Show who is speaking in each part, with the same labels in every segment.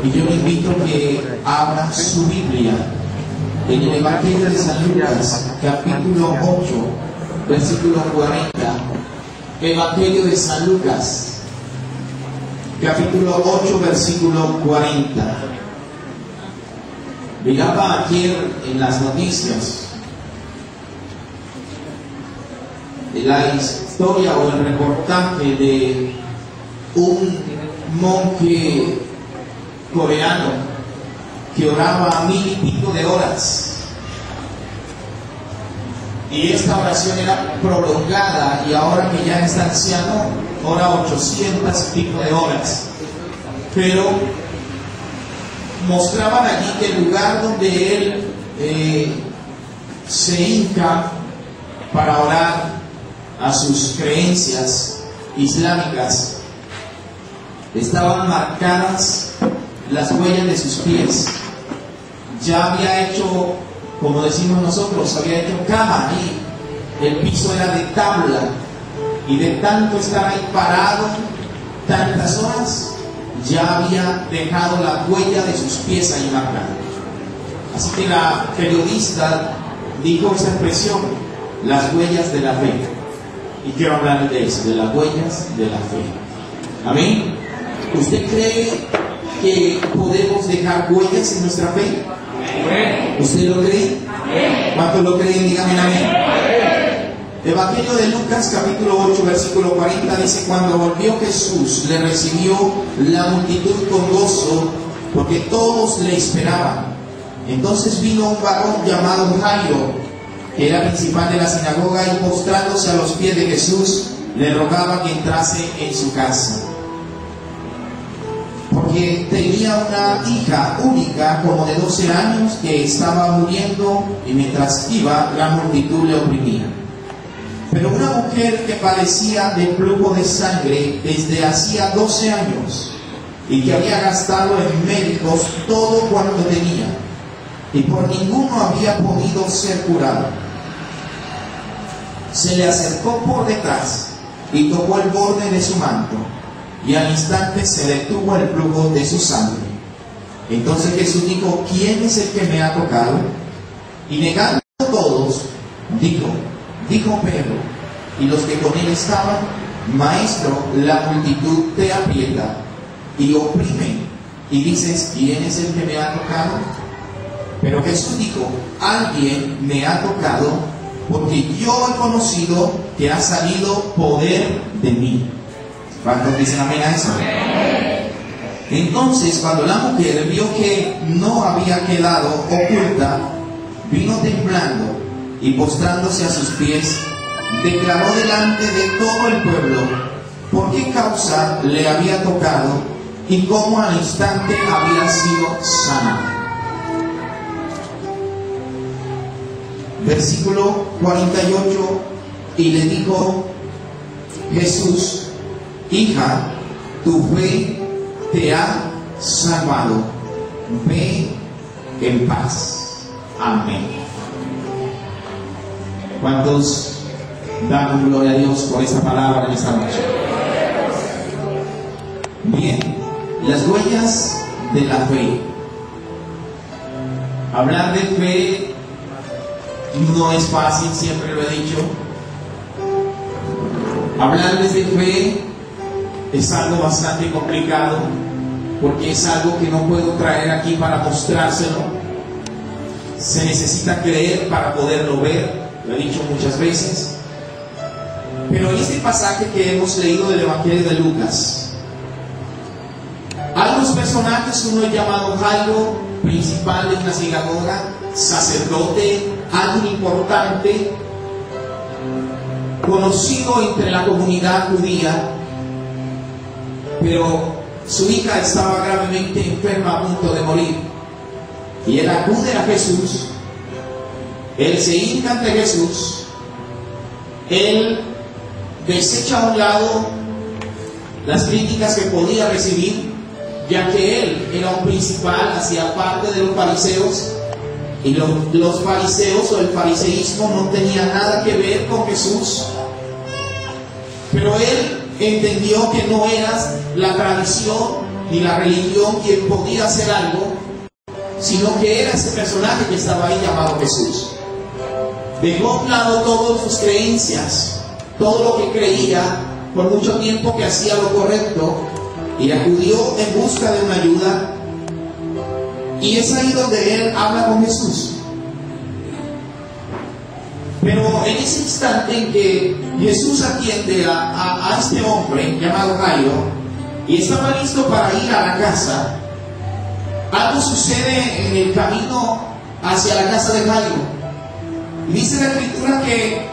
Speaker 1: Y yo le invito a que abra su Biblia en el Evangelio de San Lucas, capítulo 8, versículo 40. Evangelio de San Lucas, capítulo 8, versículo 40. Miraba ayer en las noticias la historia o el reportaje de un monje coreano que oraba 1000 y pico de horas, y esta oración era prolongada, y ahora que ya está anciano ora 800 y pico de horas. Pero mostraban allí que el lugar donde él se hinca para orar a sus creencias islámicas, estaban marcadas las huellas de sus pies. Ya había hecho, como decimos nosotros, había hecho cama ahí. El piso era de tabla, y de tanto estar ahí parado tantas horas, ya había dejado la huella de sus pies ahí marcada. Así que la periodista dijo esa expresión, las huellas de la fe. Y quiero hablar de eso, de las huellas de la fe. Amén. ¿Usted cree que podemos dejar huellas en nuestra fe? ¿Usted lo cree? ¿Cuántos lo creen? Díganme amén. Evangelio de Lucas, capítulo 8, versículo 40 dice: cuando volvió Jesús, le recibió la multitud con gozo, porque todos le esperaban. Entonces vino un varón llamado Jairo, que era principal de la sinagoga, y postrándose a los pies de Jesús, le rogaba que entrase en su casa, porque tenía una hija única como de 12 años que estaba muriendo, y mientras iba la multitud le oprimía. Pero una mujer que padecía de flujo de sangre desde hacía 12 años, y que había gastado en médicos todo cuanto tenía, y por ninguno había podido ser curado, se le acercó por detrás y tocó el borde de su manto, y al instante se detuvo el flujo de su sangre. Entonces Jesús dijo: ¿quién es el que me ha tocado? Y negando todos, dijo Pedro y los que con él estaban: Maestro, la multitud te aprieta y oprime, y dices: ¿quién es el que me ha tocado? Pero Jesús dijo: alguien me ha tocado, porque yo he conocido que ha salido poder de mí. ¿Cuántos dicen amén a eso? Entonces, cuando la mujer vio que no había quedado oculta, vino temblando y postrándose a sus pies, declaró delante de todo el pueblo por qué causa le había tocado y cómo al instante había sido sanada. Versículo 48, y le dijo Jesús: hija, tu fe te ha salvado, ve en paz. Amén. ¿Cuántos dan gloria a Dios por esta palabra en esta noche? Bien, las huellas de la fe. Hablar de fe no es fácil, siempre lo he dicho. Hablarles de fe es algo bastante complicado, porque es algo que no puedo traer aquí para mostrárselo. Se necesita creer para poderlo ver, lo he dicho muchas veces. Pero en este pasaje que hemos leído del Evangelio de Lucas, hay unos personajes, uno llamado Jairo, principal de una sinagoga, sacerdote, alguien importante, conocido entre la comunidad judía, pero su hija estaba gravemente enferma, a punto de morir, y él acude a Jesús, él se hinca ante Jesús, él desecha a un lado las críticas que podía recibir, ya que él era un principal, hacía parte de los fariseos, y los fariseos o el fariseísmo no tenía nada que ver con Jesús. Pero él entendió que no era la tradición ni la religión quien podía hacer algo, sino que era ese personaje que estaba ahí llamado Jesús. Dejó a un lado todas sus creencias, todo lo que creía, por mucho tiempo que hacía lo correcto, y acudió en busca de una ayuda. Y es ahí donde él habla con Jesús. Pero en ese instante en que Jesús atiende a este hombre llamado Jairo y estaba listo para ir a la casa, algo sucede en el camino hacia la casa de Jairo. Y dice la Escritura que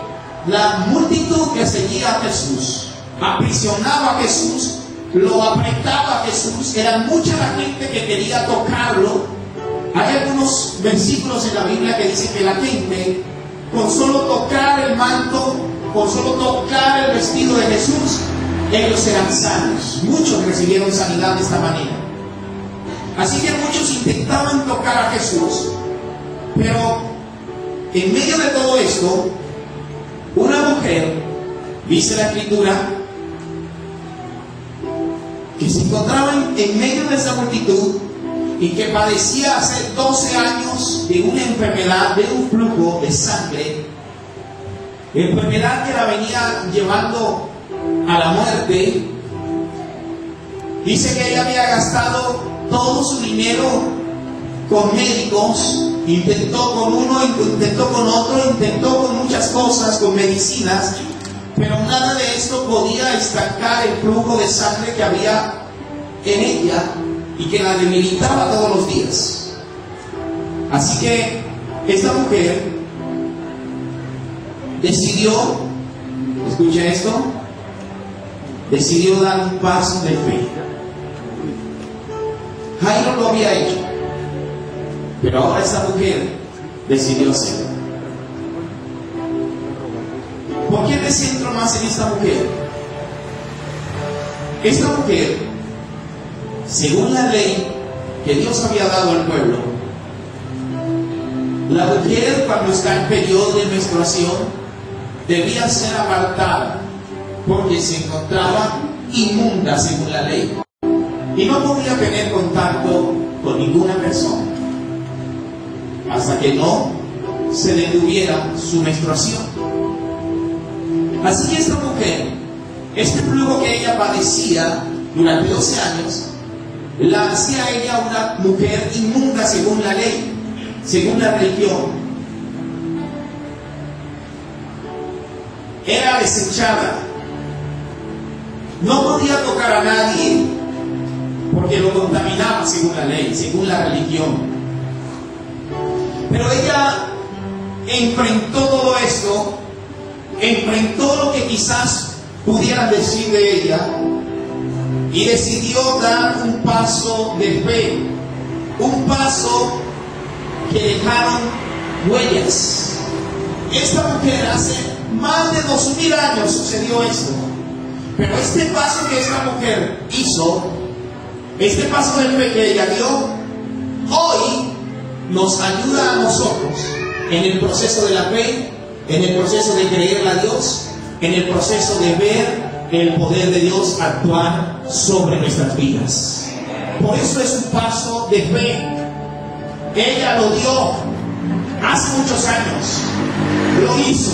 Speaker 1: la multitud que seguía a Jesús aprisionaba a Jesús, lo apretaba a Jesús. Era mucha la gente que quería tocarlo. Hay algunos versículos en la Biblia que dicen que la gente, con solo tocar el manto, con solo tocar el vestido de Jesús, ellos eran sanos. Muchos recibieron sanidad de esta manera. Así que muchos intentaban tocar a Jesús, pero en medio de todo esto, una mujer, dice la Escritura, que se encontraba en medio de esa multitud y que padecía hace 12 años de una enfermedad, de un flujo de sangre, enfermedad que la venía llevando a la muerte. Dice que ella había gastado todo su dinero con médicos, intentó con uno, intentó con otro, intentó con muchas cosas, con medicinas, pero nada de esto podía estancar el flujo de sangre que había en ella y que la debilitaba todos los días. Así que esta mujer decidió, escucha esto, decidió dar un paso de fe. Jairo lo había hecho, pero ahora esta mujer decidió hacerlo. ¿Por qué me centro más en esta mujer? Esta mujer, según la ley que Dios había dado al pueblo, la mujer cuando está en periodo de menstruación debía ser apartada porque se encontraba inmunda según la ley y no podía tener contacto con ninguna persona hasta que no se detuviera su menstruación. Así que esta mujer, este flujo que ella padecía durante 12 años, la hacía ella una mujer inmunda según la ley, según la religión. Era desechada, no podía tocar a nadie porque lo contaminaba según la ley, según la religión. Pero ella enfrentó todo esto, enfrentó lo que quizás pudieran decir de ella y decidió dar un paso de fe, un paso que dejaron huellas. Esta mujer hace más de 2000 años sucedió esto, pero este paso que esta mujer hizo, este paso de fe que ella dio, hoy nos ayuda a nosotros en el proceso de la fe, en el proceso de creerle a Dios, en el proceso de ver el poder de Dios actuar sobre nuestras vidas. Por eso es un paso de fe. Ella lo dio hace muchos años, lo hizo,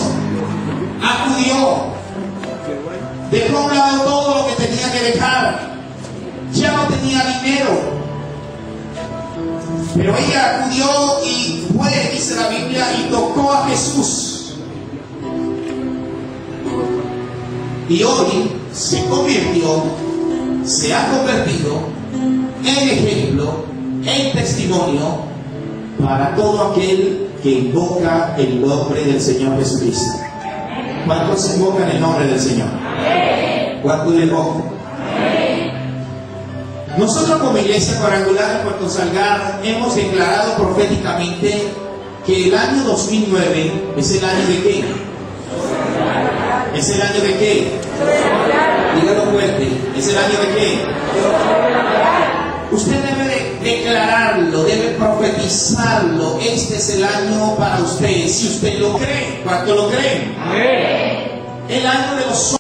Speaker 1: acudió, dejó a un lado todo lo que tenía que dejar, ya no tenía dinero, pero ella acudió y fue, dice la Biblia, y tocó a Jesús. Y hoy se convirtió, se ha convertido en ejemplo, en testimonio para todo aquel que invoca el nombre del Señor Jesucristo. ¿Cuántos invocan el nombre del Señor? ¿Cuántos le invocan? Nosotros como Iglesia Cuadrangular de Puerto Salgar hemos declarado proféticamente que el año 2009 es el año de ¿qué? ¿Es el año de qué? Dígalo fuerte. ¿Es el año de qué? Usted debe declararlo, debe profetizarlo. Este es el año para usted. Si usted lo cree, ¿cuánto lo creen? El año de los